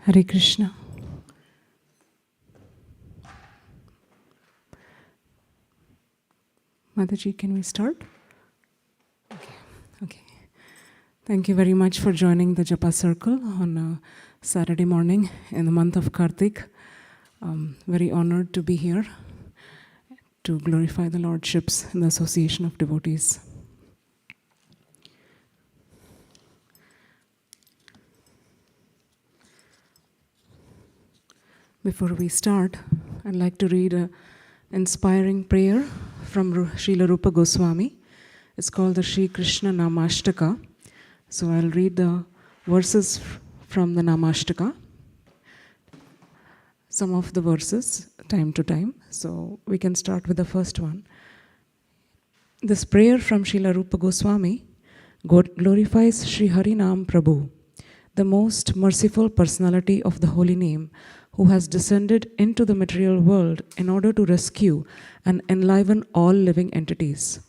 Hare Krishna. Mataji, can we start? Okay. Thank you very much for joining the Japa circle on a Saturday morning in the month of Kartik. Very honored to be here to glorify the Lordships in the Association of Devotees. Before we start, I'd like to read an inspiring prayer from Srila Rupa Goswami. It's called the Sri Krishna Namashtaka. So I'll read the verses from the Namashtaka, some of the verses time to time. So we can start with the first one. This prayer from Srila Rupa Goswami glorifies Sri Harinam Prabhu, the most merciful personality of the holy name, who has descended into the material world in order to rescue and enliven all living entities.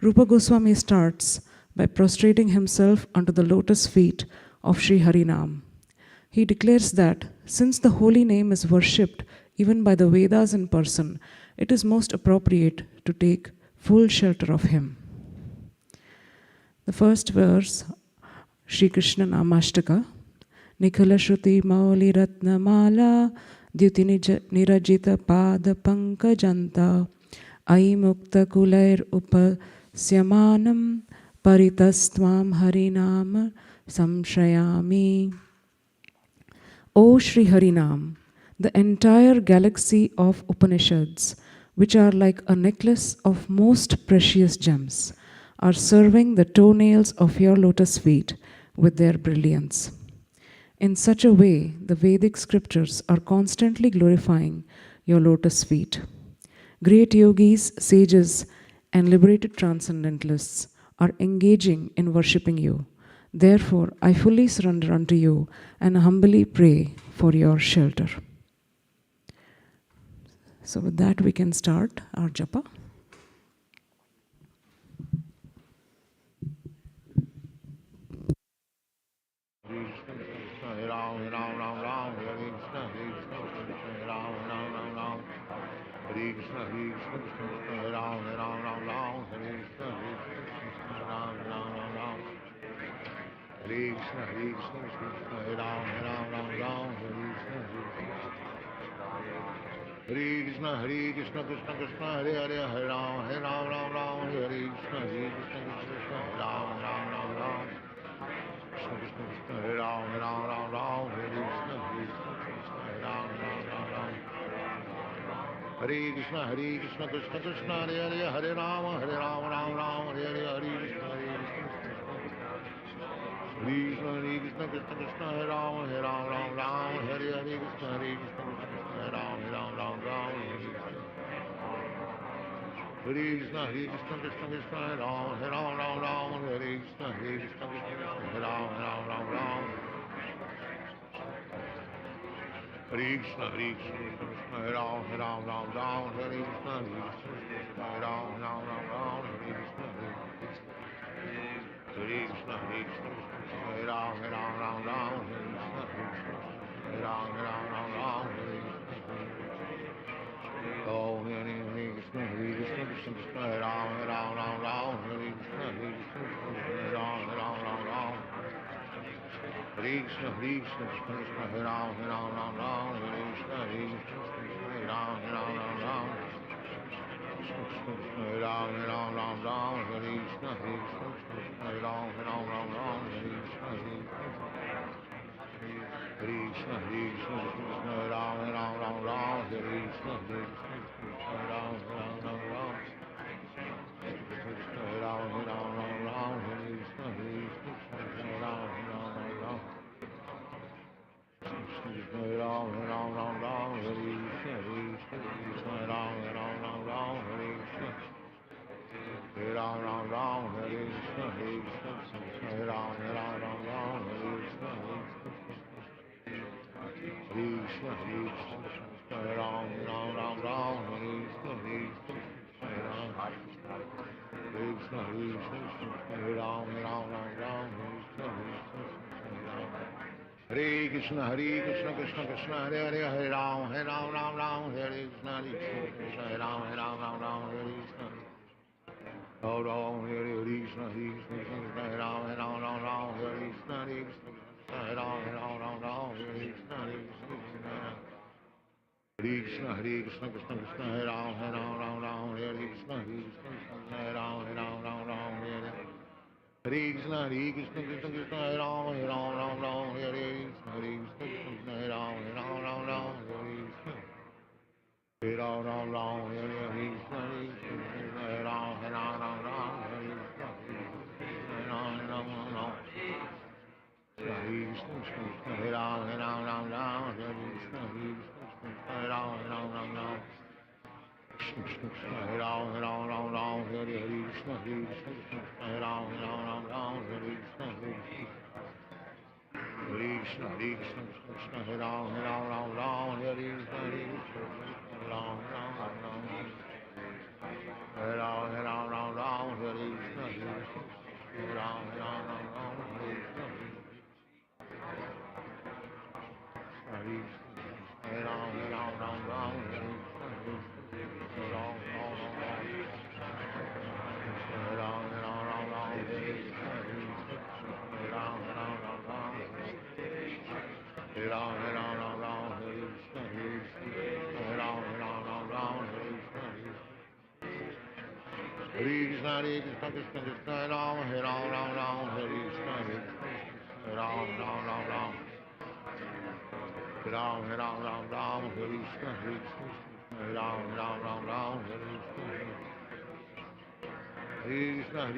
Rupa Goswami starts by prostrating himself unto the lotus feet of Sri Harinam. He declares that since the holy name is worshipped even by the Vedas in person, it is most appropriate to take full shelter of him. The first verse, Sri Krishna Namashtaka, Nikhala Shruti Mauli Ratna Mala Dyuti Nirajita Pada Pankajanta Ai Mukta Kulair Upasyamanam Paritastvam Harinam Samshrayami. O Sri Harinam, the entire galaxy of Upanishads, which are like a necklace of most precious gems, are serving the toenails of your lotus feet with their brilliance. In such a way, the Vedic scriptures are constantly glorifying your lotus feet. Great yogis, sages, and liberated transcendentalists are engaging in worshipping you. Therefore, I fully surrender unto you and humbly pray for your shelter. So with that, we can start our japa. Hare Krishna, Krishna Krishna, Hare Hare, Hare Ram, Ram Ram, Hare Krishna, Krishna Krishna, Hare Ram, Ram Ram, Krishna Krishna, Hare Ram, Ram, Hare Krishna, Hare Ram, Ram. Hare Krishna, Krishna Krishna, Hare Hare, Hare Ram, Ram, Hare Hare, Hare Krishna, Krishna Krishna, Hare Ram, Ram, Hare Hare, Krishna Krishna, Hare Ram, Ram. Hare Krishna, Krishna Krishna, Hare Ram, Ram Ram, Hare Krishna, Krishna Krishna, Hare Ram, Ram Ram, Ram. Hare Krishna, Krishna, Hare Ram, Ram Ram, Hare Krishna, Hare Ram, Ram Ram, Hare Krishna, Hare Krishna, Hare Ram, Ram Ram, Hare Krishna, Hare Ram, Ram Ram, Hare Krishna. Oh, Hare Krishna, Krishna Krishna, Hare Ram, Ram Ram, Hare Krishna, Hare Ram, Ram Ram. Hare Krishna, Krishna Krishna, Hare Ram, Ram, Hare Krishna, Hare Ram, Ram. Krishna Krishna, Hare Ram, Ram, Hare Krishna, Hare Ram, Ram, Hare Krishna, Hare Krishna, Krishna Krishna, Hare Ram, Ram, Hare Krishna, Hare Ram, Ram. Krishna, Hare Ram, Hare Krishna, Hare Ram, Ram. Hare Ram, Hare Krishna, Hare Ram, Hare Krishna, Hare Ram, Hare Krishna, Hare Ram, Hare Krishna, Krishna, Hare Ram, Hare Krishna, Hare Ram, Krishna, Hare Ram, Hare Krishna, Krishna Krishna, Hare Hare, Hare Ram, Ram, Hare Krishna, Krishna, Hare Ram, Ram, Hare Krishna. Oh Ram, Hare Krishna, Krishna, Hare Ram, Hare Krishna, Hare Ram, Hare Krishna, Krishna, Krishna Krishna, Hare Ram, Hare Krishna, Hare Ram, Hare Hare Krishna, Krishna, Hare Ram, Hare Krishna, Krishna, Hare Ram, Hare Krishna. Hare Ram, Hare Krishna, Hare Ram, Hare Krishna, Hare Ram. Hare Ram, Hare Krishna, Hare Ram, Hare Ram, Hare Krishna, Hare Ram, Hare Krishna. Hare Krishna, Hare Ram, Hare Krishna, Hare Ram, Hare Ram, Hare Krishna, Hare Ram, Hare Krishna, Hare Ram, Hare Krishna, Hare Ram, Hare Ram, Hare Krishna, Hare Ram, Hare Ram, Hare Krishna, Hare Ram, Hare Krishna. Hare Krishna, Krishna, Hare Ram, Hare Ram, Hare Krishna, Hare Ram, Hare Ram, Hare Krishna, Hare Ram, Hare Krishna. Hare Krishna, Hare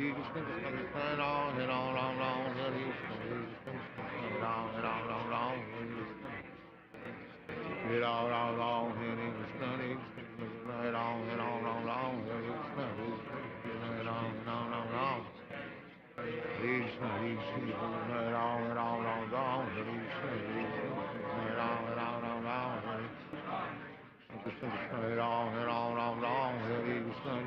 Ram, Hare Krishna, Hare Ram, Hare Krishna. Hare Ram, Hare Krishna, Hare Ram, Hare Krishna, Hare Ram, Krishna, Hare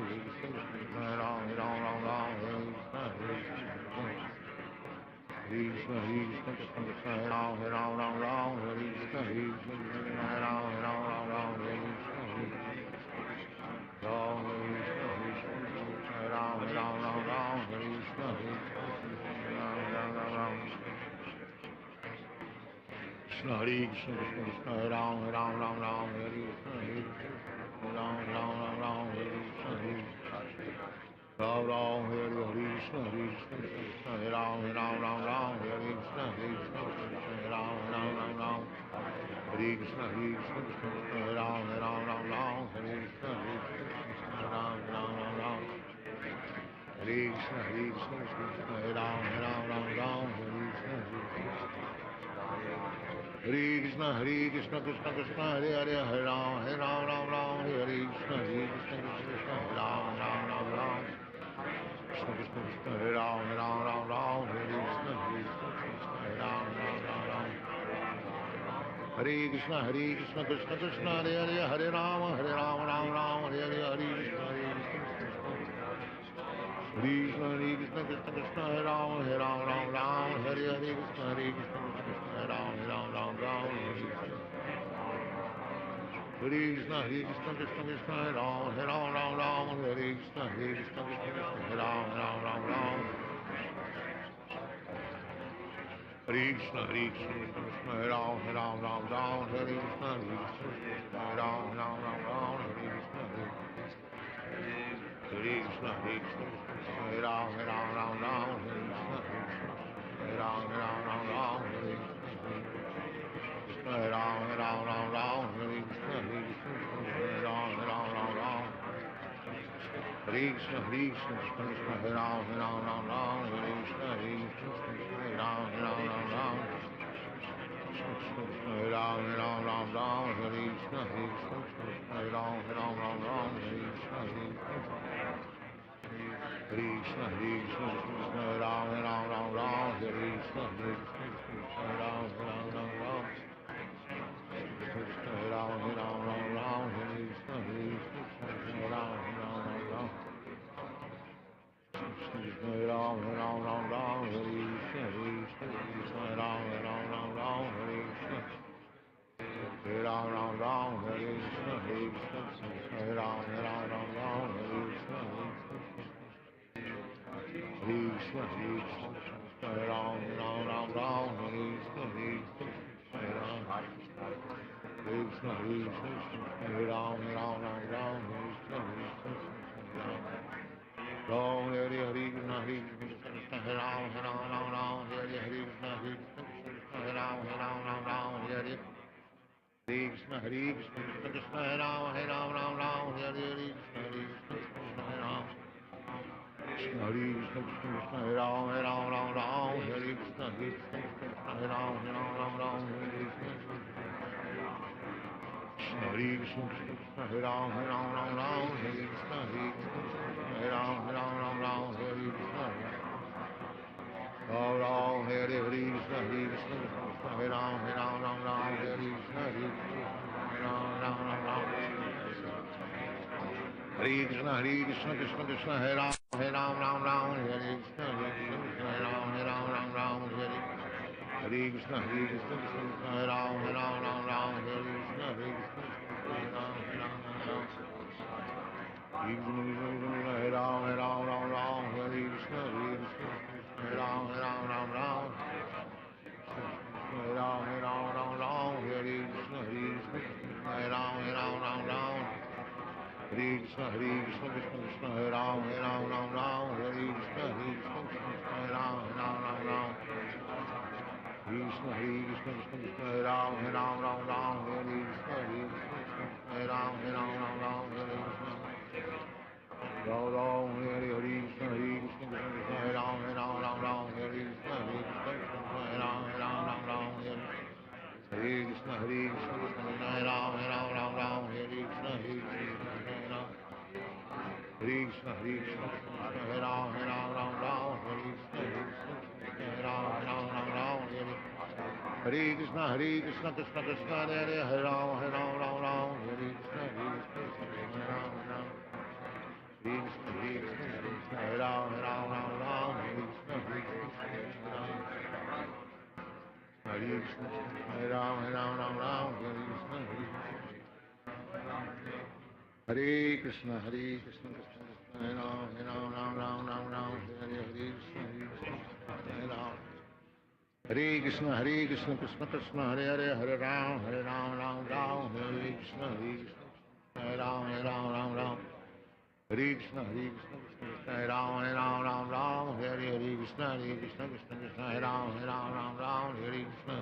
Ram, Hare Krishna, Hare Ram, Hare Krishna, Hare Ram, Hare Krishna, Hare Ram, Hare Krishna. Krishna, Hare Ram, Hare Krishna, Hare Ram, Hare Krishna. Ram, Hare Ram, Hare Krishna, Hare Ram. Krishna, Hare Krishna, Hare Ram, Hare Krishna, Hare Ram, Hare Krishna. Ram Ram, Hare Krishna, Hare Ram, Hare Krishna, Hare Ram, Hare Krishna, Hare Ram, Hare Krishna, Hare Ram, Hare Krishna, Hare Ram, Hare Krishna, Hare Hare Krishna, Krishna Krishna, Hare Hare, Hare Ram, Ram, Hare Krishna, Krishna Krishna, Hare Ram, Ram. Krishna Krishna Krishna, Hare Ram, Hare Krishna, Krishna Hare Ram. Hare Krishna, Krishna Krishna, Hare Hare, Hare Ram, Ram, Hare Hare, Hare Krishna, Krishna Krishna, Hare Ram, Ram, Hare Hare, Krishna Krishna, Hare Ram, Ram, Hare Krishna, Krishna, Hare Ram, Hare Krishna, Hare Ram. Hare Krishna, Krishna, Hare Ram, Hare Krishna, Hare Ram, Hare Krishna, Hare Krishna, Hare Ram, Hare Krishna, Hare Ram, Hare Krishna, Hare Ram, Hare Krishna, Hare Ram. Hare Krishna, Krishna, Hare Ram, Hare Krishna, Hare Ram. Hare Ram, Hare Krishna, Hare Ram, Hare Krishna, Hare Krishna, Hare Ram, Hare Krishna, Hare Ram. Hare Ram, Hare Krishna, Hare Ram. Hare Ram, Hare Krishna, Hare Ram, Hare Krishna. Hare Ram, Hare Krishna, Hare Ram, Hare Krishna, Krishna, Hare Ram, Hare Krishna, Hare Ram, Krishna, Hare Ram, Hare Krishna, Ram, Hare Krishna, Hare Ram, Hare Krishna, Hare Ram, Hare Krishna, Krishna, Hare Ram, Hare Krishna, Hare Ram. Hare Krishna, Hare Ram, Hare Krishna, Hare Ram, Hare Krishna. Hare Krishna, Hare Ram, Hare Krishna, Hare Ram, Hare Krishna. Ram Ram, Hare Krishna, Hare Ram, Hare Krishna, Hare Ram. Hare Krishna, Krishna, Hare Ram, Hare Krishna, Hare Ram, Hare Hare Krishna, Hare Ram, Hare Krishna, Hare Ram. Hare Ram, Hare Krishna, Hare Ram, Hare Ram, Hare Krishna, Hare Ram. Hare Krishna, Krishna, Hare Ram, Hare Krishna, Hare Ram. Krishna, Krishna, Hare Ram, Hare Krishna, Hare Ram, Hare Krishna. Ram Ram, Hare Krishna, Hare Ram, Hare Krishna, Hare Ram, Hare Krishna, Hare Ram, Hare Krishna, Hare Ram. Hare Krishna, Hare Ram, Hare Krishna, Hare Ram, Hare Krishna, Krishna Krishna, Hare Ram, Hare Krishna, Hare Ram. Hare Krishna, Hare Ram, Hare Krishna, Hare Krishna, Hare Ram, Hare Krishna, Hare Krishna, Krishna Krishna, Hare Ram, Hare Krishna, Hare Ram. Hare Krishna, Krishna Krishna, Hare Ram, Hare Krishna, Hare Ram, Hare Ram. Hare Krishna, Hare Ram, Hare Krishna, Krishna, Hare Ram, Hare Krishna, Ram Ram, Hare Krishna, Krishna, Hare Ram, Hare Krishna,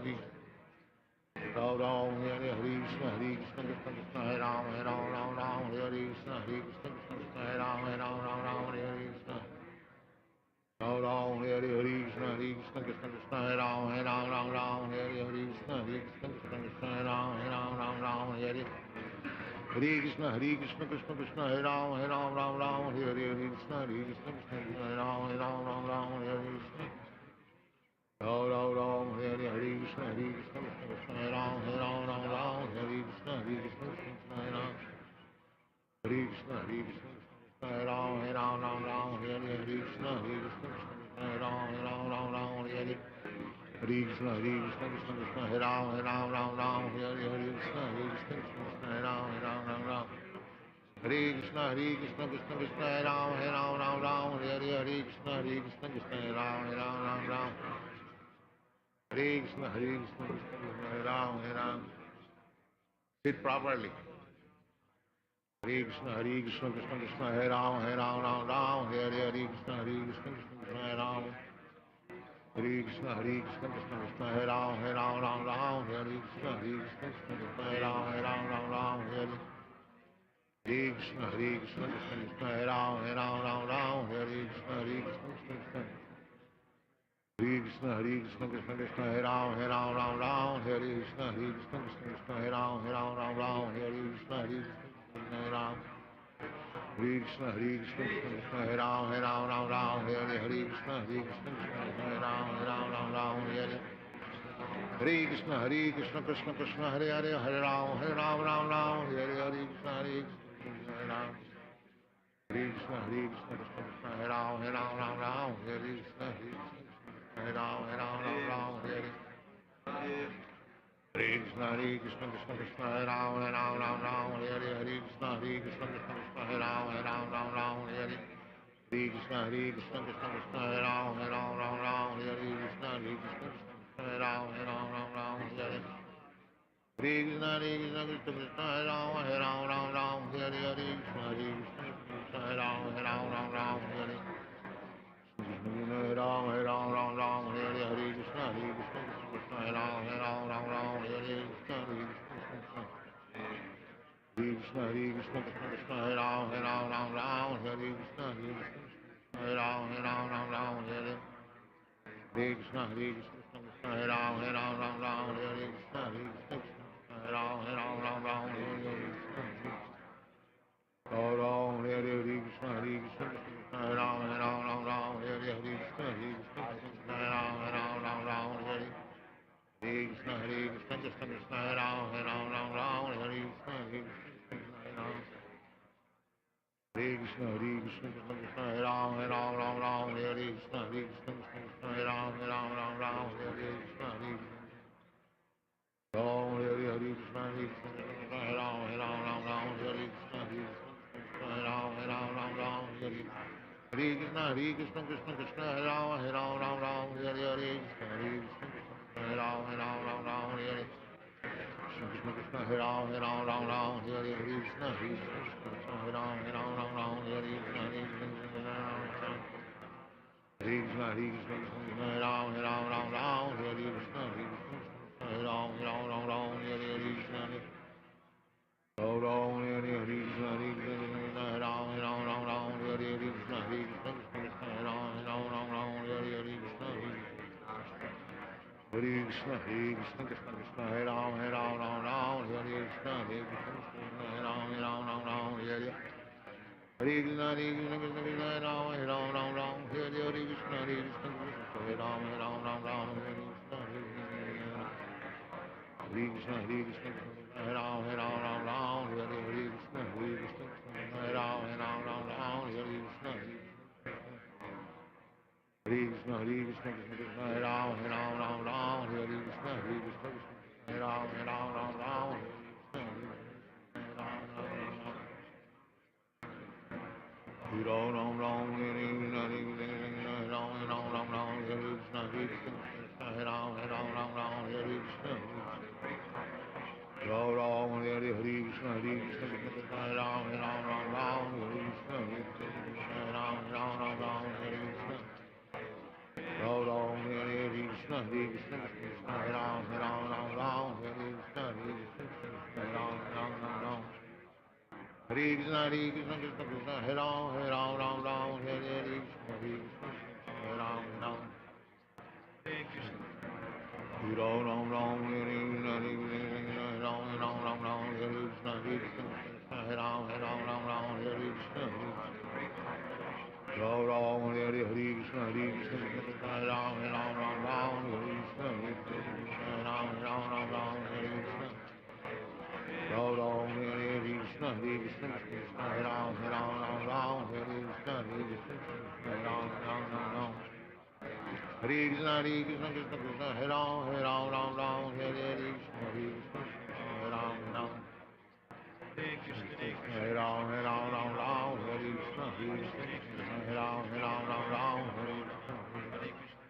Hare Ram, Hare Krishna. Ram Ram, Hare Krishna, Krishna Krishna, Hare Ram, Hare Krishna, Hare Krishna, Krishna Krishna, Hare Ram, Ram Ram, Hare Hare, Hare Krishna, Krishna Krishna, Hare Ram, Ram, Hare Krishna. Ram Ram, Hare Hare, Hare Krishna, Krishna Krishna, Hare Ram, Ram, Hare Krishna, Krishna Krishna, Hare Ram. Hare Krishna, Krishna Krishna, Hare Ram, Hare Hare, Krishna, Krishna Krishna, Hare Ram, Hare Hare. Hare Krishna, Krishna Krishna, Hare Ram, Hare Hare, Krishna, Krishna Krishna, Hare Ram. Hare Krishna, Krishna Krishna, Hare Ram, Hare Hare, Krishna, Krishna Krishna, Hare Ram. Hare Krishna, Krishna Krishna, Hare Ram. Sit properly. Hare Krishna, Krishna Krishna, Hare Ram, Hare Hare, Krishna, Krishna Krishna, Hare Ram. Hare Krishna, Krishna, Hare Ram, Hare Krishna, Krishna Krishna, Hare Ram, Hare Hare. Hare Krishna, Krishna, Hare Ram, Hare Krishna, Krishna. Hare Krishna, Krishna, Hare Ram, Hare Krishna, Krishna, Hare Ram, Hare Krishna, Hare Ram. Hare Krishna, Krishna, Hare Ram, Hare Krishna, Krishna, Hare Ram, Hare Hare. Hare Krishna, Krishna Krishna, Hare Hare, Hare Ram, Ram, Hare Hare, Hare Krishna, Hare Ram. Hare Krishna, Krishna, Hare Ram, Hare Krishna, Hare Ram, Hare Hare. Hare Krishna, Krishna, Hare Ram, Hare Krishna, Krishna, Hare Ram, Hare Hare. Hare Krishna, Krishna, Hare Ram, Hare Krishna, Krishna, Hare Ram, Hare Hare. Hare Krishna, Krishna, Hare Ram, Hare Hare, Krishna, Krishna, Hare Ram, Hare Hare. Hare Ram, Hare Hare, Krishna, Krishna, Hare Ram, Hare Hare, Krishna, Krishna. Hare Krishna, Hare Ram, Hare Krishna, Hare Ram, Hare Hare. Hare Krishna, Hare Ram, Hare Krishna, Hare Ram, Hare Hare. Ram, Hare Hare, Krishna, Hare Ram, Hare Hare, Krishna, Krishna, Hare Ram, Hare Hare. Hare Krishna, Krishna, Hare Ram, Hare Hare, Krishna, Hare Ram. Hare Krishna, Krishna, Hare Ram, Hare Hare, Krishna, Krishna, Hare Ram, Hare Hare, Krishna, Hare Ram, Hare Hare, Krishna, Krishna, Hare Ram, Hare Krishna, Hare Ram, Hare Hare. Hare Krishna, Krishna, Hare Ram, Hare Hare, Krishna, Hare Ram, Hare Hare. Krishna Krishna, Hare Ram, Hare Hare, Krishna, Krishna, Hare Ram, Hare Krishna, Hare Krishna, Hare Ram, Hare Krishna, Hare Ram, Hare Krishna, Ram, Hare Krishna, Hare Ram, Hare Krishna, Hare Ram, Hare Krishna. Hare Krishna, Krishna, Hare Ram, Hare Krishna, Hare Ram, Hare Hare. Hare Krishna, Krishna, Hare Ram, Hare Krishna, Hare Ram, Hare Krishna, Hare Krishna, Hare Ram, Hare Krishna, Hare Ram, Hare Krishna. Hare Krishna, Krishna, Hare Ram, Hare Krishna, Hare Ram, Hare Krishna. Hare Ram, Hare Krishna, Hare Ram, Hare Krishna, Hare Ram, Hare Krishna. Ram Ram, Hare Hare, Krishna Krishna, Hare Ram, Hare Krishna, Hare Ram, Hare Krishna. Ram Ram, Hare Hare, Krishna Krishna, Hare Ram, Hare Krishna, Hare Ram. Hare Krishna, Krishna Krishna, Hare Ram, Hare Hare, Krishna Krishna, Hare Ram. Hare Krishna. Ram Ram, Hare Krishna, Hare Ram, Hare Krishna, Hare Hare Ram, Hare Ram, Ram Ram, Hare Krishna, Ram Ram, Hare Krishna, Hare Ram, Ram Ram, Ram Hare Krishna, Hare Ram, Ram Ram, Ram Hare Krishna, Ram Ram, Hare Krishna, Hare Ram, Ram Ram, Ram Hare Krishna, Hare Ram, Ram Ram, Ram Hare Krishna, Krishna Krishna, Hare Ram, Ram Ram, Hare Krishna, Hare Ram, Ram Hare Ram, Ram Ram, Hare Krishna, Hare Ram, Ram Ram, Hare Krishna, Ram Hare Krishna, Hare Ram, Ram Hare Krishna, Hare Ram,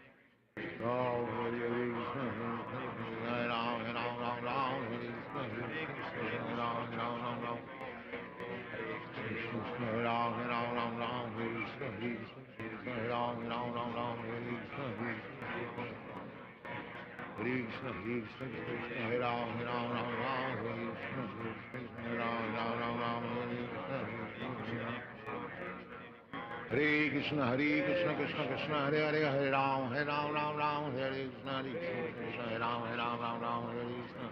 Ram Hare Ram, Ram Hare Krishna, Hare Ram, Ram Hare Krishna, Hare Krishna, Krishna, Hare Ram, Ram Hare Krishna, Hare Ram, Ram Hare Krishna, Hare Krishna, Krishna Krishna, Hare Hare, Hare Ram, Ram, Hare Krishna, Hare Ram, Ram Hare Krishna, Hare Ram, Hare Krishna,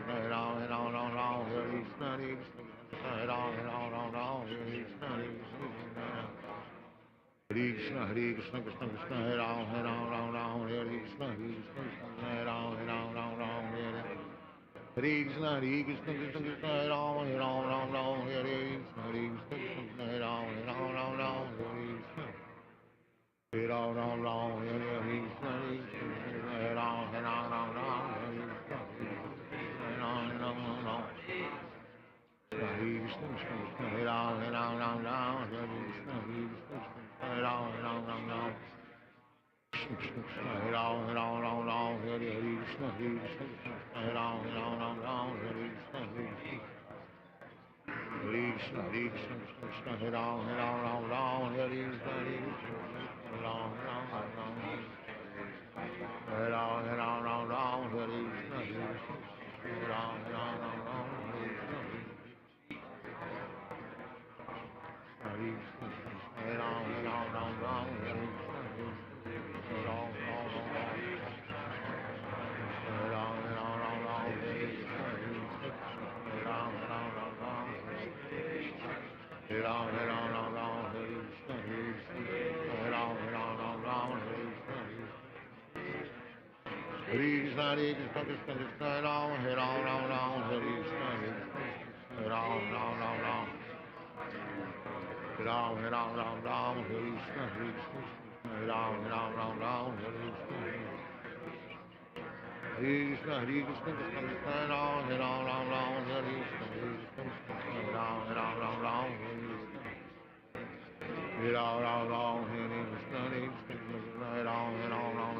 Hare Ram, Ram Hare Krishna, Hare Ram, Ram Hare Krishna, Hare Krishna, Krishna Krishna, Hare Ram, Ram Hare Krishna, Hare Ram, Ram Hare Krishna, Krishna Krishna, Hare Ram, Ram Hare Krishna, Krishna, Hare Ram, Ram Hare Krishna, Hare Ram, Ram Hare Krishna, Hare Ram, Ram Hare Krishna, Hare Ram, Ram Hare Krishna, Hare Ram, Ram Hare Krishna, Hare Ram, Ram Hare Ram, Ram Hare Krishna, Hare Ram, Ram Hare Krishna, Hare Krishna, Krishna, Hare Ram, Ram Hare Krishna, Hare Ram, Hare Ram, Ram Hare Krishna, Hare Ram, Ram Hare Krishna, Hare Krishna, Hare Ram, Ram Hare Krishna, Hare Ram, Hare Ram, Hare Krishna, Hare Ram, Hare Ram, Hare Krishna, Hare Ram, Hare Krishna, Hare Krishna, Krishna Krishna, Hare Ram, Hare Krishna, Hare Ram, Ram Hare Ram, Hare Krishna, Hare Ram, Hare Krishna, Hare Krishna, Krishna Krishna, Hare Ram, Hare Krishna, Hare Ram, Hare Krishna, Hare Ram, Hare Krishna, Hare Ram, Hare Krishna,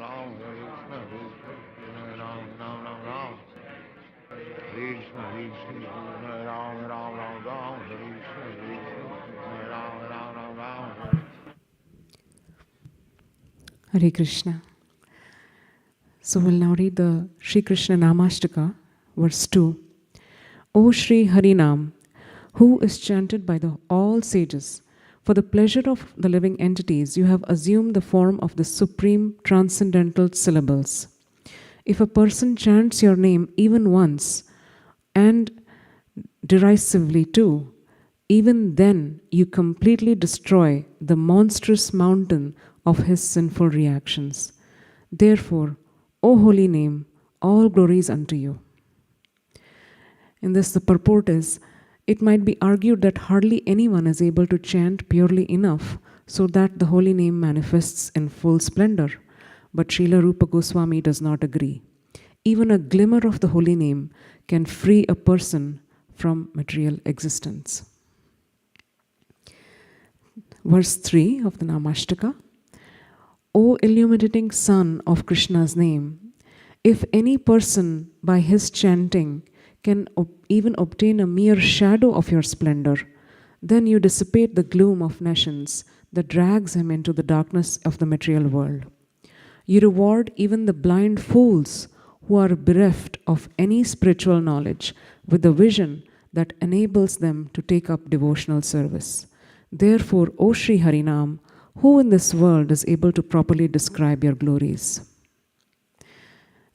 Hare Ram, Hare Krishna, Hare Ram, Hare Krishna, Hare Ram, Hare Krishna. So we'll now read the Sri Krishna Namashtaka, verse 2. O Sri Harinam, who is chanted by all sages, for the pleasure of the living entities, you have assumed the form of the supreme transcendental syllables. If a person chants your name even once, and derisively too, even then you completely destroy the monstrous mountain of his sinful reactions. Therefore, O holy name, all glories unto you. In this, the purport is, it might be argued that hardly anyone is able to chant purely enough so that the holy name manifests in full splendor. But Srila Rupa Goswami does not agree. Even a glimmer of the holy name can free a person from material existence. Verse 3 of the Namashtaka. O illuminating son of Krishna's name, if any person by his chanting can even obtain a mere shadow of your splendor, then you dissipate the gloom of nations that drags him into the darkness of the material world. You reward even the blind fools who are bereft of any spiritual knowledge with the vision that enables them to take up devotional service. Therefore, O Sri Harinam, who in this world is able to properly describe your glories?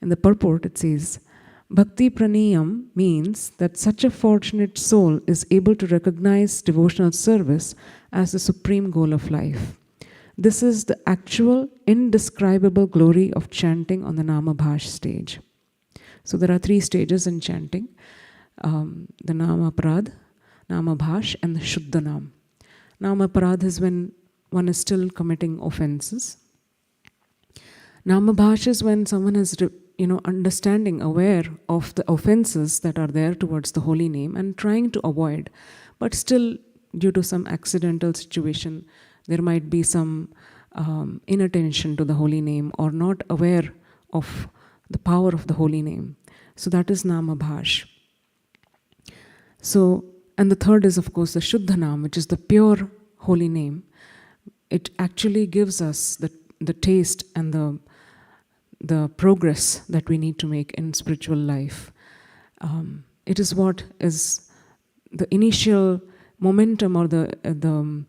In the purport it says, Bhakti praniyam means that such a fortunate soul is able to recognize devotional service as the supreme goal of life. This is the actual, indescribable glory of chanting on the Namabhash stage. So there are 3 stages in chanting, the Namaprad, Namabhash, and the Shuddhanam. Namaprad is when one is still committing offenses. Namabhash is when someone is understanding, aware of the offenses that are there towards the holy name and trying to avoid, but still due to some accidental situation, there might be some inattention to the holy name or not aware of the power of the holy name. So that is Namabhash. So, and the third is of course the Shuddhanam, which is the pure holy name. It actually gives us the taste and the progress that we need to make in spiritual life. It is what is the initial momentum or the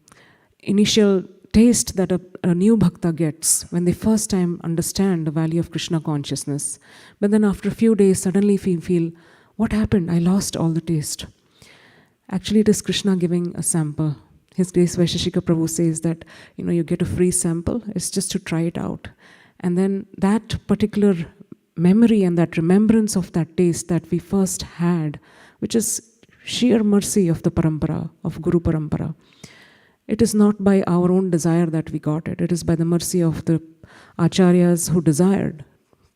initial taste that a new bhakta gets when they first time understand the value of Krishna consciousness. But then after a few days, suddenly we feel, what happened? I lost all the taste. Actually, it is Krishna giving a sample. His Grace Vaisheshika Prabhu says that, you get a free sample. It's just to try it out. And then that particular memory and that remembrance of that taste that we first had, which is sheer mercy of the parampara, of Guru Parampara. It is not by our own desire that we got it. It is by the mercy of the acharyas who desired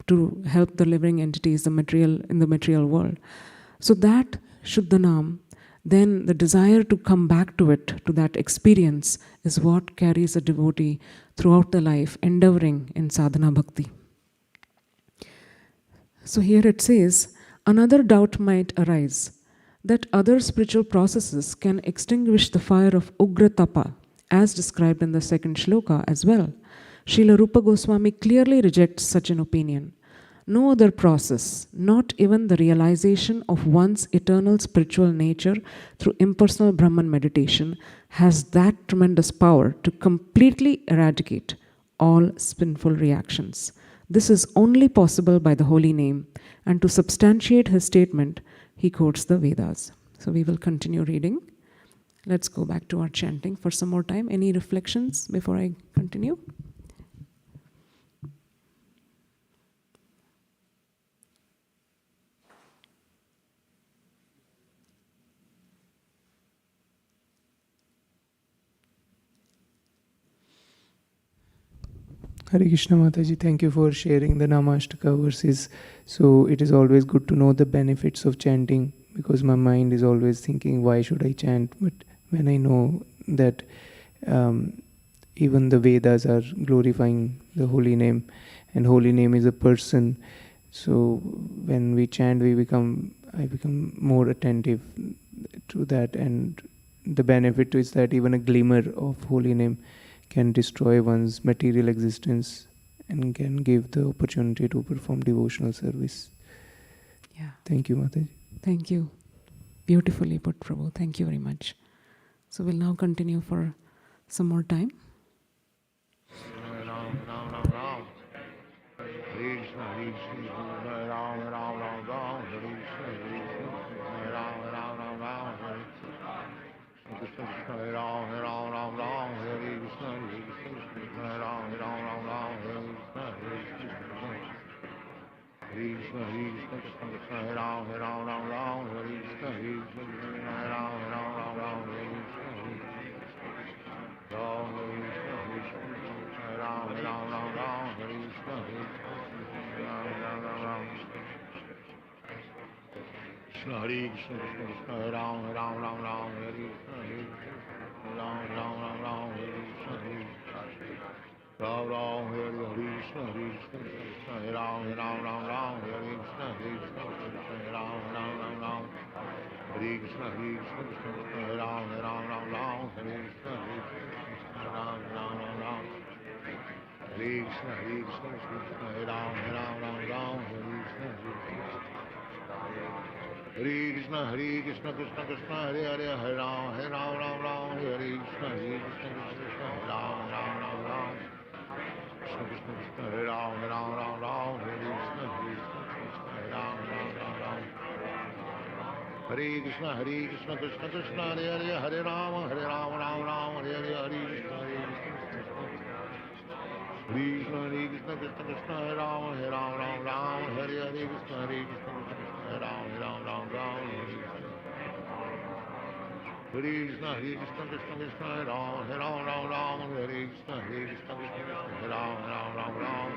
to help the living entities in the material world. So that Shuddhanam, then the desire to come back to it, to that experience, is what carries a devotee throughout the life, endeavoring in sadhana bhakti. So here it says, another doubt might arise, that other spiritual processes can extinguish the fire of Ugra Tapa, as described in the second shloka as well. Srila Rupa Goswami clearly rejects such an opinion. No other process, not even the realization of one's eternal spiritual nature through impersonal Brahman meditation, has that tremendous power to completely eradicate all sinful reactions. This is only possible by the holy name, and to substantiate his statement, he quotes the Vedas. So we will continue reading. Let's go back to our chanting for some more time. Any reflections before I continue? Hare Krishna Mataji, thank you for sharing the Namashtaka verses. So it is always good to know the benefits of chanting, because my mind is always thinking, why should I chant? But when I know that even the Vedas are glorifying the holy name, and holy name is a person, so when we chant, I become more attentive to that, and the benefit is that even a glimmer of holy name can destroy one's material existence and can give the opportunity to perform devotional service. Yeah. Thank you, Mataji. Thank you. Beautifully put, Prabhu. Thank you very much. So we'll now continue for some more time. Krishna Krishna Hare Ram Hare Ram Ram Ram Hare Krishna Hare Krishna Hare Ram Hare Ram Ram Ram Hare Krishna Hare Krishna Krishna Krishna Hare Ram Hare Ram Ram Ram Hare Krishna Hare Krishna Hare Ram Hare Ram Ram Ram Hare Krishna Hare Ram Hare Ram Ram Ram Hare Krishna Hare Ram Ram Ram Krishna Hare Krishna Krishna Krishna Hare Ram Ram Ram Hare Krishna Hare Ram Ram Ram Hare Krishna Hare Ram Ram Hare Krishna Krishna Hare Ram Ram Hare Krishna Hare Ram Ram Hare Krishna Krishna Hare Ram Ram Hare Krishna Ram Ram Hare Krishna Krishna Hare Ram Ram Hare Krishna Krishna Hare Hare Ram Ram Hare Krishna Hare Krishna Ram Ram Krishna Krishna Hare Ram Ram Hare Krishna Hare Ram Ram Hare Krishna, Krishna Krishna, Hare Rama, Rama Rama, Hare Hare, Hare Krishna, Krishna Krishna, Krishna Krishna, Hare Rama, Rama, Hare Hare, Krishna Krishna, Hare Rama, Rama, Hare Krishna, Krishna Krishna, Hare Rama, Rama, Hare Krishna, Krishna Krishna, Hare Rama, Rama.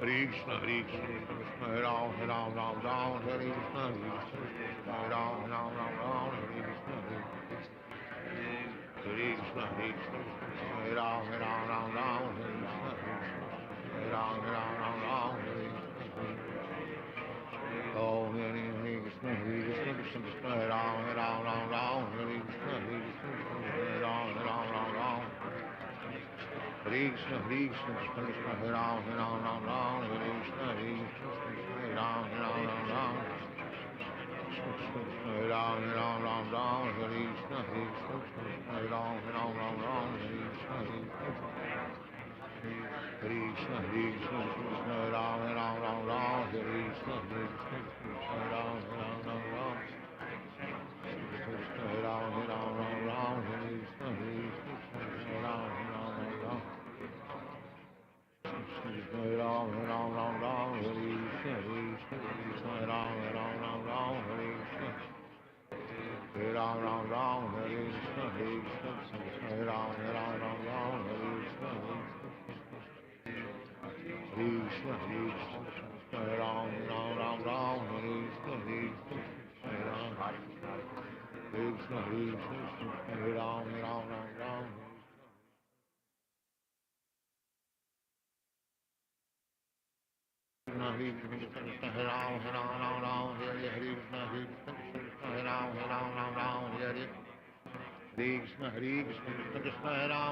Hare Krishna, Krishna, Hare Rama, Rama, Hare Krishna, Hare Rama, Rama, Hare Krishna, Hare Krishna, Hare Rama, Rama, Hare Krishna, Hare Rama, Rama, Hare Krishna. Oh, Hare Krishna, Krishna Krishna, Hare Rama, Rama, Hare Krishna, Hare Rama, Rama. Hare Krishna, Krishna Krishna, Hare Rama, Rama, Hare Krishna, Hare Rama, Rama. Hare Rama, Rama, Hare Krishna, Hare Rama, Rama, Hare Krishna, Hare Krishna, Hare Rama, Rama, Hare Krishna, Hare Rama, Rama. Hare Rama, Rama, Hare Krishna, Hare Rama, Rama. Hare Ram, Ram, Ram, Ram, Hare Krishna, Hare Ram, Ram, Ram, Hare Krishna, Hare Ram, Ram, Hare Krishna, Hare Ram, Ram, Hare Krishna, Krishna, Hare Ram, Ram, Hare Krishna, Hare Ram, Krishna, Hare Ram, Ram. Hare Krishna, Hare Ram, Ram, Hare Krishna, Hare Ram, Ram, Hare Krishna, Hare Krishna, Hare Ram,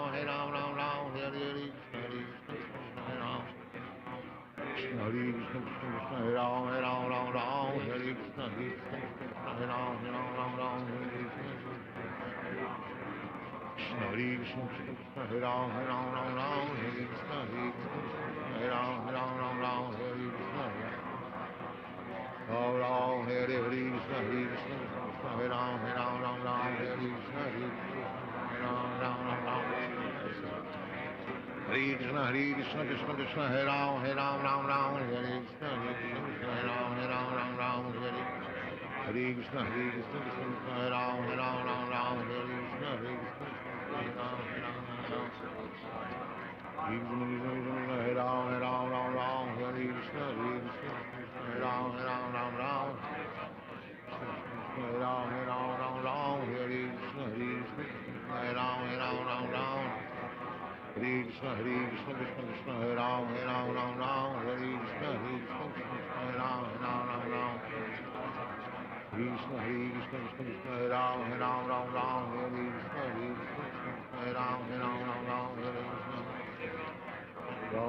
Hare Krishna, Hare Ram. Hare Krishna, Hare Ram, Hare Krishna, Hare Ram, Hare Krishna. Hare Krishna, Hare Ram, Hare Krishna, Hare Ram, Hare Krishna. Ram Ram, Hare Krishna, Hare Ram, Hare Krishna, Hare Krishna, Krishna Krishna, Hare Ram, Hare Krishna, Hare Ram, Hare Krishna, Hare Ram, Hare Krishna, Hare Ram, Hare Ram, Hare Krishna, Hare Ram, Hare Ram, Hare Krishna, Hare Ram. Hare Krishna, Krishna, Hare Ram, Hare Krishna, Hare Ram, Krishna, Krishna, Hare Ram, Hare Krishna, Hare Ram, Hare Krishna. Ram,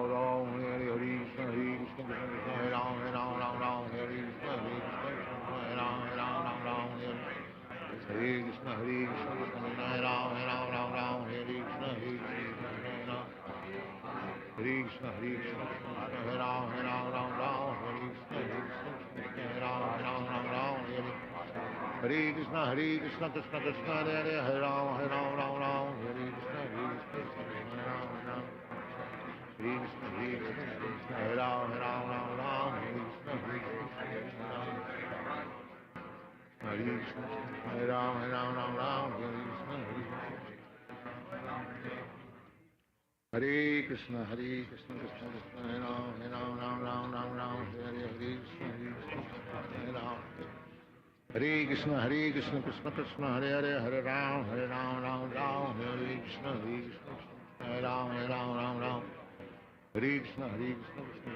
Hare Krishna, Hare Ram, Hare Krishna, Hare Ram, Hare Krishna, Hare Ram, Hare Krishna, Hare Ram. Hare Krishna, Hare Ram, Hare Krishna, Hare Ram, Hare Krishna, Krishna Krishna, Hare Ram, Hare Krishna, Hare Ram. Hare Krishna, Hare Ram, Hare Krishna, Hare Krishna, Hare Ram, Hare Krishna. Hare Krishna, Krishna Krishna, Hare Ram, Hare Krishna, Hare Ram. Hare Krishna, Krishna Krishna,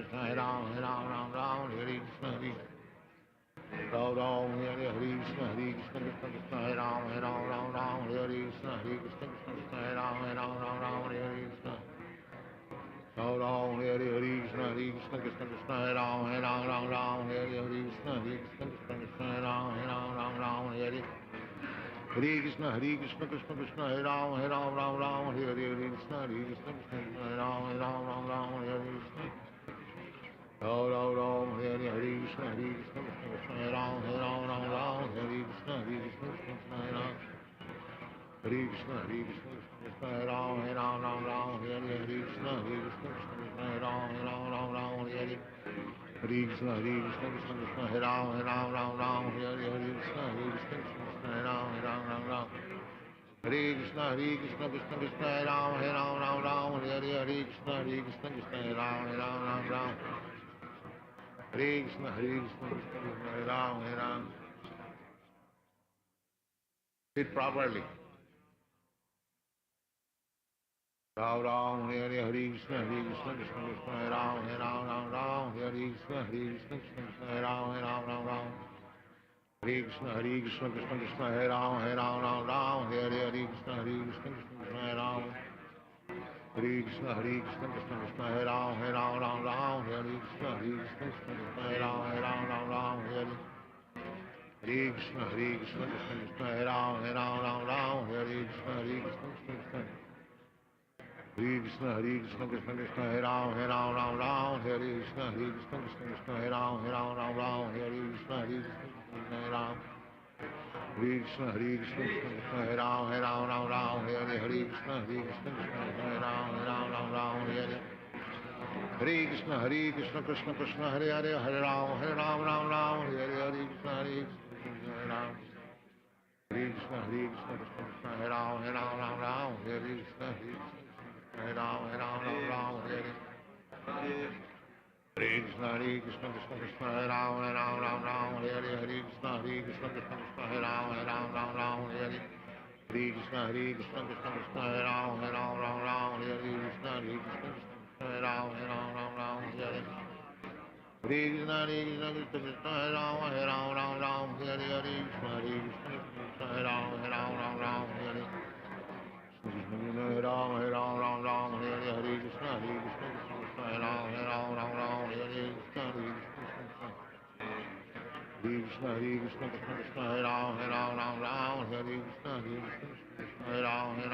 Hare Ram, Hare Krishna, Hare Ram, Hare Krishna, Hare Ram, Hare Krishna, Krishna, Hare Ram, Hare Krishna, Ram Ram, Hare Krishna, Krishna, Hare Ram, Hare Krishna, Hare Ram, Hare Krishna. Ram Ram, Hare Krishna, Krishna, Hare Ram, Hare Krishna, Hare Ram, Hare Krishna, Krishna, Hare Ram, Hare Krishna, Hare Ram, Hare Krishna. Ram Ram Ram Hare Hare Hare Krishna Krishna Krishna Hare Ram Ram Ram Hare Krishna Krishna Krishna Hare Ram Hare Krishna Krishna Krishna Hare Ram Ram Ram Hare Hare Krishna Krishna Krishna Hare Ram Ram Ram Hare Hare Krishna Krishna Krishna Hare Ram Ram Hare Hare Krishna Krishna Krishna Hare Ram Ram Hare Krishna Krishna Krishna Hare Ram Ram Hare Hare Krishna Krishna Krishna Hare Ram Ram Hare Krishna Krishna Krishna Hare Ram. Sit properly. Ram Ram Hare Hare Hare Krishna Krishna Krishna Hare Ram Ram Hare Krishna Krishna Krishna Hare Ram Ram Hare Krishna Krishna Krishna Hare Ram Ram Hare Hare Krishna Krishna Krishna Hare Ram Hare Krishna Krishna Krishna Hare Ram Ram Hare Krishna Krishna Krishna Hare Ram Ram Hare Hare Krishna Krishna Krishna Hare Ram Hare Krishna Krishna Krishna Hare Krishna Krishna Krishna Hare Ram Ram Hare Krishna Krishna Krishna Hare Ram Ram Hare Krishna Krishna Krishna Hare Ram Krishna Krishna Krishna Hare Ram Ram Hare Krishna Krishna Krishna Hare Ram Ram Hare Krishna Krishna Krishna Hare Hare Hare Ram Ram Hare Krishna Krishna Hare Ram Krishna Krishna Krishna Hare Ram Ram Hare Krishna Krishna Hare Ram Hare Krishna Krishna Krishna Hare Ram Hare Krishna Krishna Krishna Hare Ram Hare Krishna Krishna Krishna Hare Ram Hare Krishna Krishna Krishna Hare Ram Hare Krishna Krishna Krishna Hare Ram Hare Krishna Krishna Krishna Hare Ram Hare Ram Hare Krishna Krishna Hare Ram Hare Krishna Krishna Krishna Krishna Hare Ram Hare Krishna Krishna Hare Ram Hare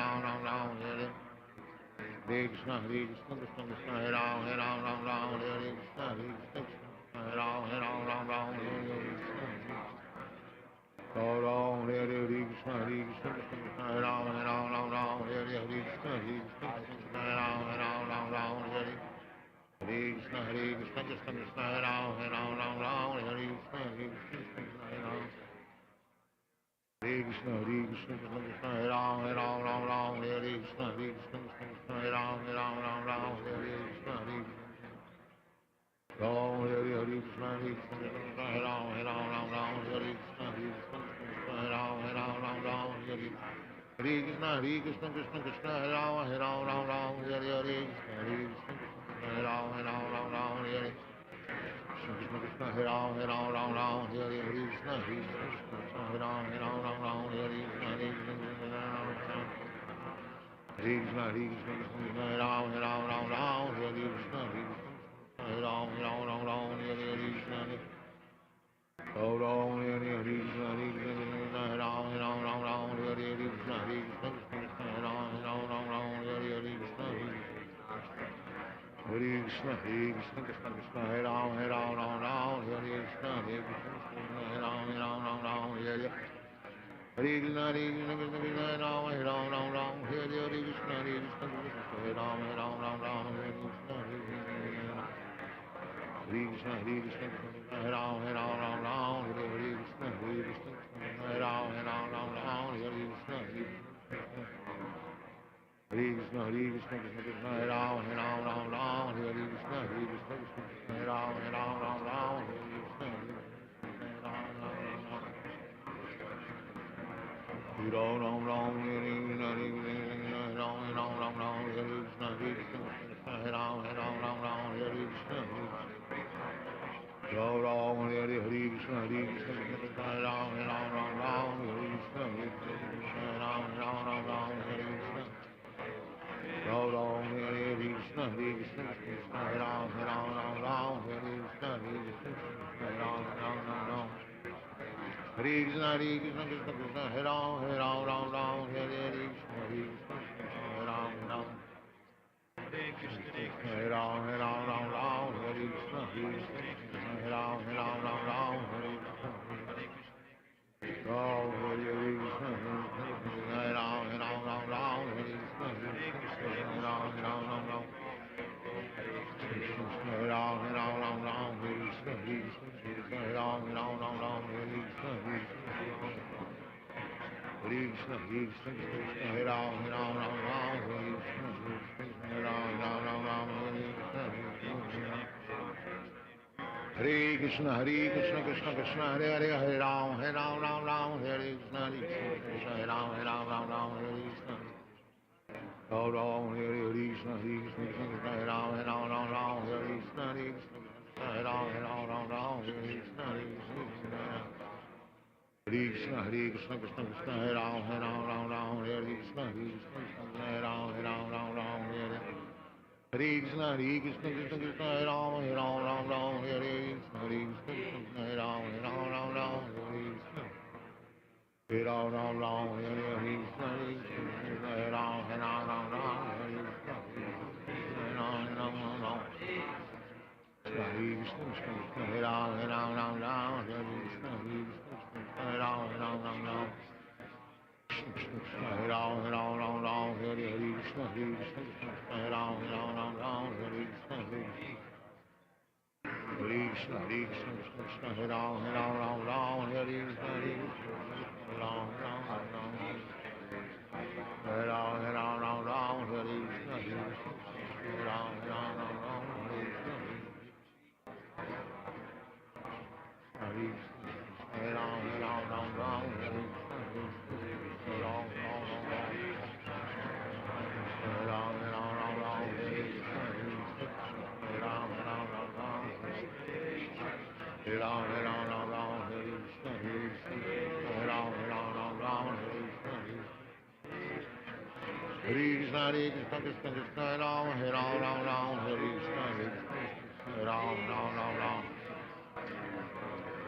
Krishna Krishna Krishna Hare Ram Hare Krishna Krishna Hare Ram Hare Ram Hare Krishna Krishna Krishna Hare Ram Hare Krishna Krishna Krishna Hare Ram Hare Krishna Krishna Krishna Hare Ram Hare Krishna Krishna Krishna Hare Ram Hare Krishna Krishna Krishna Hare Ram Hare Krishna Krishna Krishna Hare Ram Hare Krishna Ram Hare Krishna Krishna Krishna Hare Ram Hare Krishna Krishna Krishna Hare Ram Hare Krishna Krishna Krishna Hare Ram Hare Hare Krishna Krishna Hare Ram Hare Krishna Krishna Hare Ram Hare Krishna Krishna Hare Ram Hare Krishna Krishna Krishna Hare Ram Hare Krishna Hare Ram Hare Krishna Ram Hare Krishna Krishna Hare Ram Hare Krishna Krishna Hare Ram Hare Krishna Hare Krishna Krishna Krishna Hare Ram Hare Krishna Krishna Hare Ram Hare Hare Krishna Krishna Krishna Hare Ram Hare Hare Krishna Krishna Hare Ram Hare Krishna Krishna Krishna Hare Ram Hare Krishna Krishna Hare Ram Hare Krishna Krishna Krishna Krishna Hare Ram Hare Krishna Krishna Hare Ram Hare Krishna Ram Ram Hare Krishna Ram Hare Krishna Krishna Hare Ram Hare Krishna Ram Ram Hare Krishna Krishna Hare Ram Hare Krishna Hare Ram Hare Krishna Ram Ram Hare Krishna Krishna Hare Ram Hare Krishna Hare Ram Hare Krishna Krishna Krishna Hare Ram Hare Krishna Hare Ram Hare Krishna Hare Ram Hare Hare Krishna, Krishna Krishna, Hare Hare, Hare Ram, Ram, Hare Krishna, Krishna, Hare Ram, Hare Krishna. Ram Ram, Hare Krishna, Krishna, Hare Ram, Hare Krishna, Hare Ram, Hare Krishna, Hare Krishna, Krishna, Hare Ram, Hare Krishna, Hare Ram, Hare Krishna, Krishna, Hare Ram, Hare Krishna, Hare Ram, Hare Krishna. Hare Ram, Hare Krishna, Hare Ram, Hare Krishna, Hare Krishna, Hare Ram, Hare Krishna, Hare Ram, Hare Ram, Hare Krishna, Hare Ram, Hare Krishna. Hare Krishna, Krishna, Hare Ram, Hare Krishna, Ram, Hare Ram, Hare Krishna, Ram, Hare Krishna, Hare Ram, Hare Krishna, Ram, Hare Ram, Hare Krishna, Ram, Hare Ram, Hare Krishna, Hare Ram, Hare Krishna, Krishna, Hare Ram, Hare Ram, Hare Krishna, Hare Ram, Hare Krishna, Hare Ram, Hare Krishna. Hare Krishna, Hare Ram,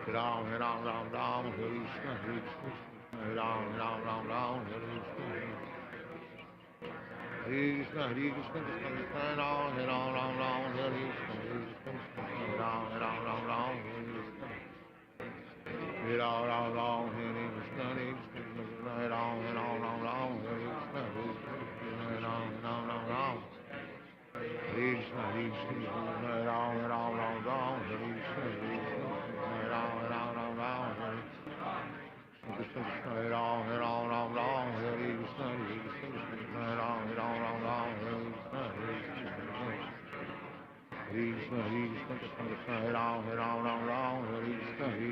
Hare Krishna, Hare Ram, Hare Ram, Hare Krishna, Hare Ram, Hare Krishna, Hare Ram, Hare Krishna, Hare Ram, Hare Krishna, Hare Ram, Hare Krishna, Hare Ram, Hare Krishna, Hare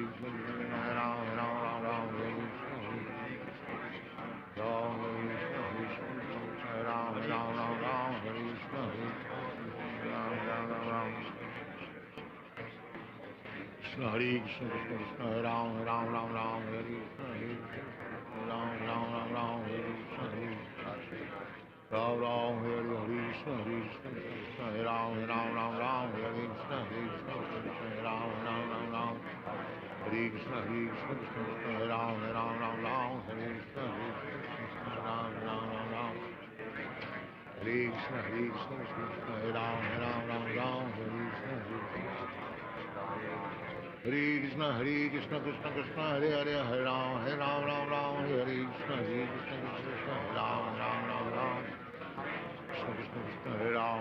Ram, Hare Krishna, Hare Ram, Hare Krishna, Hare Ram, Hare Krishna, Hare Ram, Hare Krishna, Ram, Hare Krishna, Hare Ram, Hare Krishna, Ram, Hare Krishna, Hare Ram, Hare Krishna, Ram, Hare Krishna, Hare Ram, Hare Krishna, Krishna Krishna, Hare Hare, Hare Ram, Hare Krishna, Hare Ram, Krishna,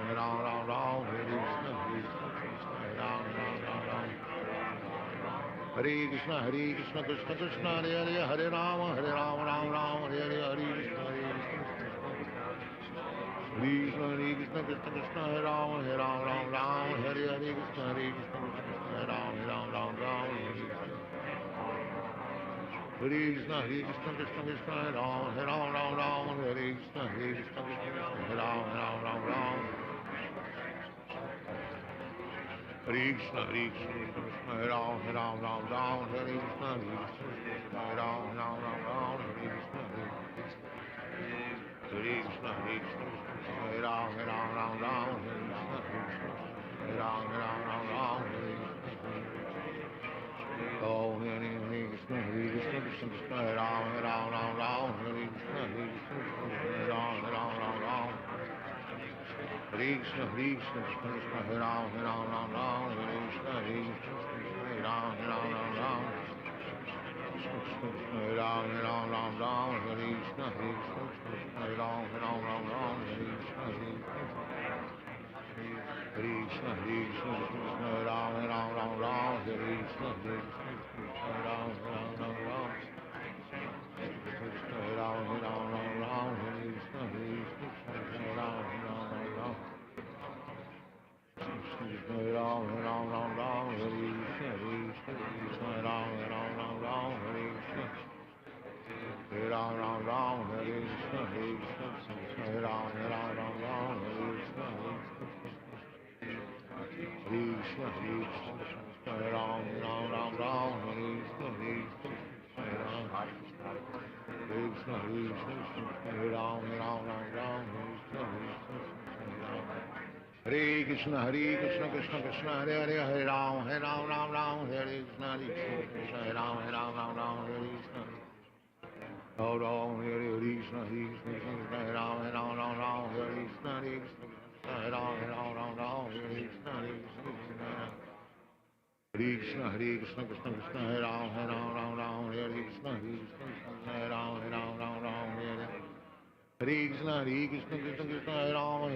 Hare Ram, Hare Krishna, Hare Ram, Hare Krishna, Krishna Krishna, Hare Ram, Hare Krishna, Krishna, Hare Ram, Hare Krishna, Hare Ram, Hare Krishna, Krishna, Hare Ram, Hare Krishna, Hare Ram, Hare Krishna, Hare Ram, Hare Krishna, Hare Ram, Hare Krishna, Hare Krishna, Hare Ram, Hare Krishna, Oh, Hare Krishna, Krishna, Hare Ram, Hare Krishna, Hare Ram, Hare Krishna, Krishna Krishna, Hare Ram, Ram Ram, Hare Krishna, Hare Ram, Ram. Hare Ram, Ram, Hare Krishna, Hare Ram, Ram, Hare Krishna, Hare Krishna, Hare Ram, Ram, Hare Krishna, Hare Ram, Ram. Hare Ram, Hare Krishna, Hare Ram, Ram. Hare Ram, Hare Krishna, Hare Ram, Hare Krishna. Hare Ram, Hare Krishna, Hare Ram, Hare Krishna. Krishna, Hare Ram, Hare Krishna, Hare Ram. Krishna, Hare Ram, Hare Krishna, Krishna Krishna, Hare Hare, Hare Ram, Ram, Hare Krishna, Hare Ram, Hare Krishna. Hare Ram, Hare Krishna, Hare Ram, Hare Krishna, Hare Ram, Hare Krishna. Hare Krishna, Krishna Krishna, Hare Ram, Hare Krishna, Hare Ram, Hare Hare. Hare Krishna, Krishna, Hare Ram, Hare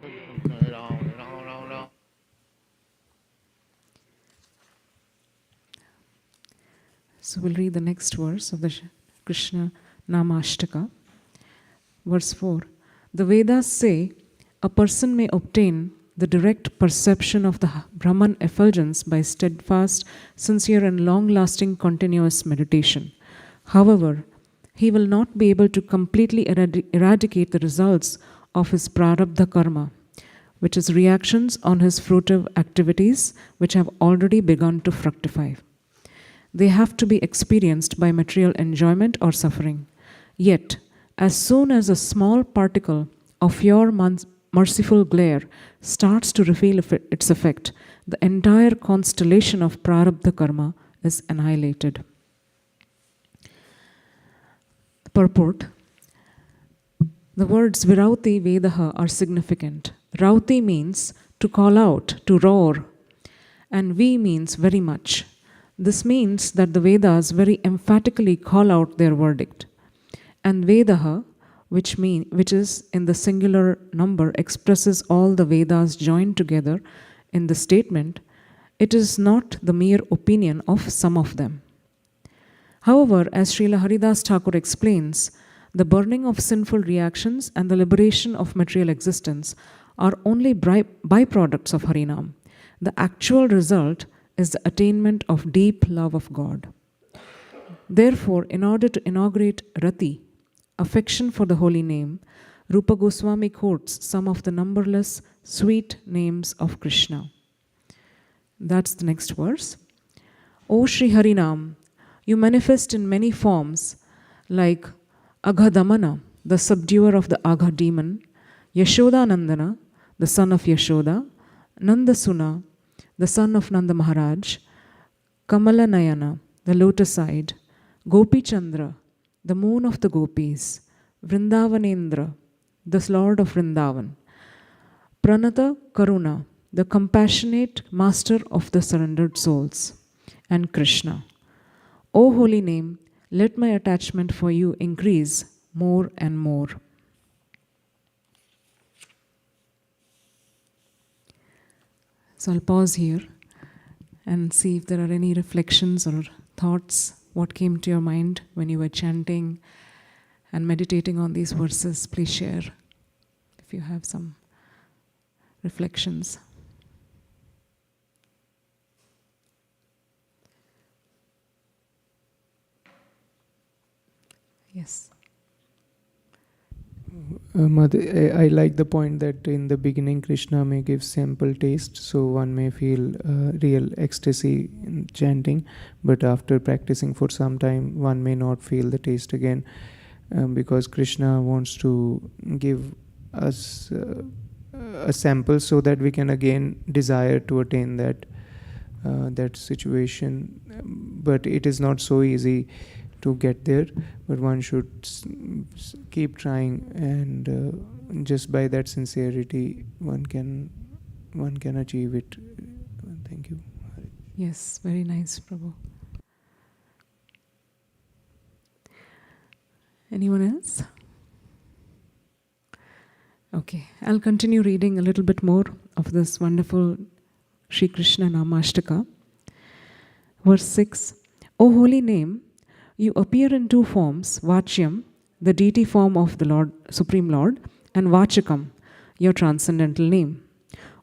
Krishna, Hare Ram. So we'll read the next verse of the Krishna Namashtaka. Verse 4. The Vedas say a person may obtain the direct perception of the Brahman effulgence by steadfast, sincere and long-lasting continuous meditation. However, he will not be able to completely eradicate the results of his prarabdha karma, which is reactions on his fruitive activities which have already begun to fructify. They have to be experienced by material enjoyment or suffering. Yet, as soon as a small particle of your merciful glare starts to reveal its effect, the entire constellation of prarabdha karma is annihilated. Purport. The words Virauti Vedaha are significant. Rauti means to call out, to roar, and Vi means very much. This means that the Vedas very emphatically call out their verdict. And Vedaha, which is in the singular number, expresses all the Vedas joined together in the statement, it is not the mere opinion of some of them. However, as Srila Haridas Thakur explains, the burning of sinful reactions and the liberation of material existence are only byproducts of Harinam. The actual result is the attainment of deep love of God. Therefore, in order to inaugurate Rati, affection for the holy name, Rupa Goswami quotes some of the numberless sweet names of Krishna. That's the next verse. O Sri Harinam, you manifest in many forms like Aghadamana, the subduer of the Agha demon, Yashoda Nandana, the son of Yashoda, Nandasuna, the son of Nanda Maharaj, Kamala Nayana, the lotus-eyed, Gopi Chandra, the moon of the gopis, Vrindavanendra, the Lord of Vrindavan, Pranata Karuna, the compassionate master of the surrendered souls, and Krishna. O holy name, let my attachment for you increase more and more. So I'll pause here and see if there are any reflections or thoughts, what came to your mind when you were chanting and meditating on these verses. Please share if you have some reflections. Yes. Mother, I like the point that in the beginning Krishna may give sample taste, so one may feel real ecstasy in chanting, but after practicing for some time one may not feel the taste again, because Krishna wants to give us a sample so that we can again desire to attain that situation. But it is not so easy to get there, but one should keep trying, and just by that sincerity one can achieve it. Thank you. Yes, very nice, Prabhu. Anyone else? Okay, I'll continue reading a little bit more of this wonderful Sri Krishna Namashtaka. Verse 6. O holy name, you appear in two forms, Vachyam, the deity form of the Lord, Supreme Lord, and Vachakam, your transcendental name.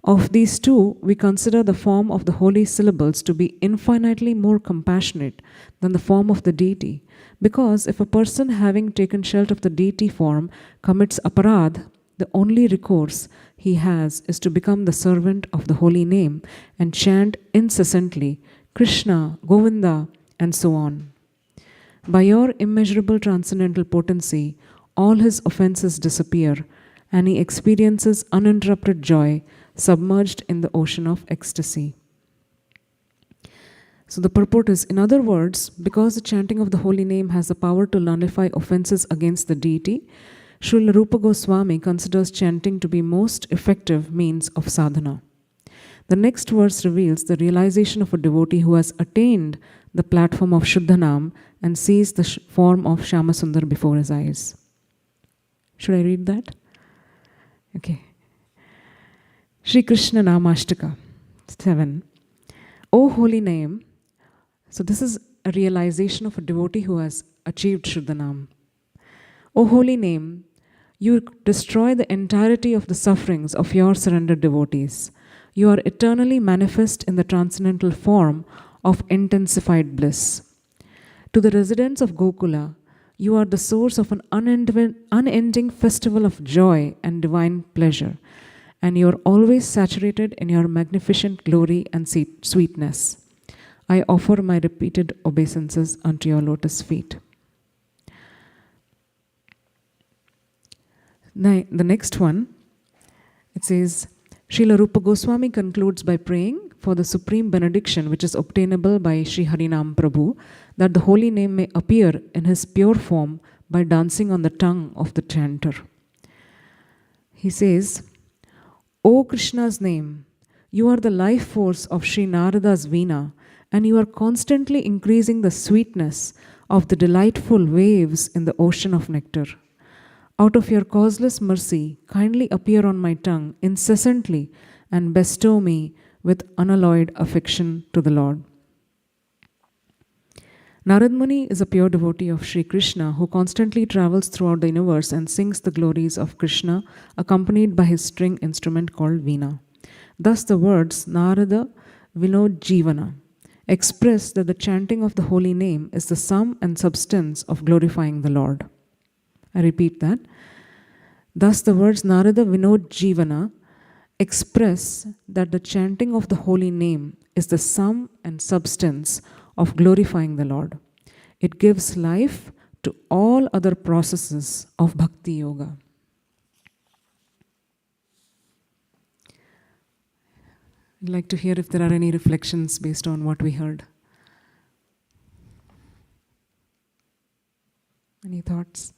Of these two, we consider the form of the holy syllables to be infinitely more compassionate than the form of the deity, because if a person having taken shelter of the deity form commits aparadh, the only recourse he has is to become the servant of the holy name and chant incessantly Krishna, Govinda, and so on. By your immeasurable transcendental potency, all his offenses disappear, and he experiences uninterrupted joy, submerged in the ocean of ecstasy. So the purport is, in other words, because the chanting of the holy name has the power to nullify offenses against the deity, Srila Rupa Goswami considers chanting to be most effective means of sadhana. The next verse reveals the realization of a devotee who has attained the platform of Shuddhanam and sees the form of Shyamasundar before his eyes. Should I read that? Okay. Sri Krishna Namashtaka 7. O holy name. So this is a realization of a devotee who has achieved Shuddhanam. O holy name, you destroy the entirety of the sufferings of your surrendered devotees. You are eternally manifest in the transcendental form of intensified bliss. To the residents of Gokula, you are the source of an unending festival of joy and divine pleasure, and you are always saturated in your magnificent glory and sweetness. I offer my repeated obeisances unto your lotus feet. The next one, it says, Srila Rupa Goswami concludes by praying for the supreme benediction which is obtainable by Sri Harinam Prabhu, that the holy name may appear in his pure form by dancing on the tongue of the chanter. He says, O Krishna's name, you are the life force of Sri Narada's Veena, and you are constantly increasing the sweetness of the delightful waves in the ocean of nectar. Out of your causeless mercy, kindly appear on my tongue incessantly and bestow me with unalloyed affection to the Lord. Narad Muni is a pure devotee of Sri Krishna who constantly travels throughout the universe and sings the glories of Krishna accompanied by his string instrument called Veena. Thus the words Narada Vinod Jivana express that the chanting of the holy name is the sum and substance of glorifying the Lord. I repeat that. Thus the words Narada Vinod Jivana express that the chanting of the holy name is the sum and substance of glorifying the Lord. It gives life to all other processes of Bhakti Yoga. I'd like to hear if there are any reflections based on what we heard. Any thoughts?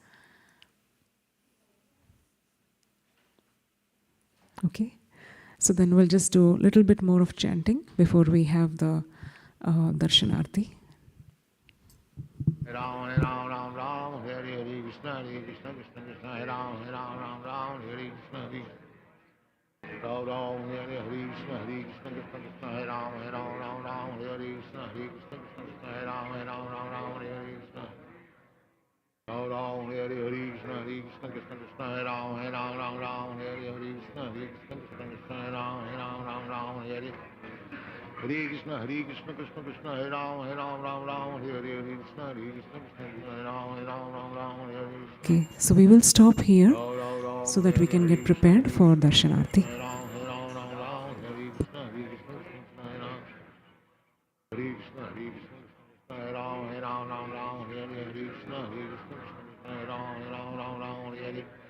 Okay, so then we'll just do a little bit more of chanting before we have the Darshanarti. Ram Ram Ram Ram Hare Hare Krishna Krishna Krishna Hare Ram Ram Ram Hare Krishna Ram Ram Hare Krishna Krishna Krishna Hare Ram Ram Hare Krishna Krishna Krishna Hare Ram Ram Hare Krishna Ram Ram Hare Krishna Krishna Krishna Hare Ram Ram Hare Krishna Krishna Krishna Hare Ram Hare Krishna Krishna Krishna Hare Ram Hare Krishna Krishna Hare Ram Hare Okay, so we will stop here so that we can get prepared for Darshanarti. Hare Krishna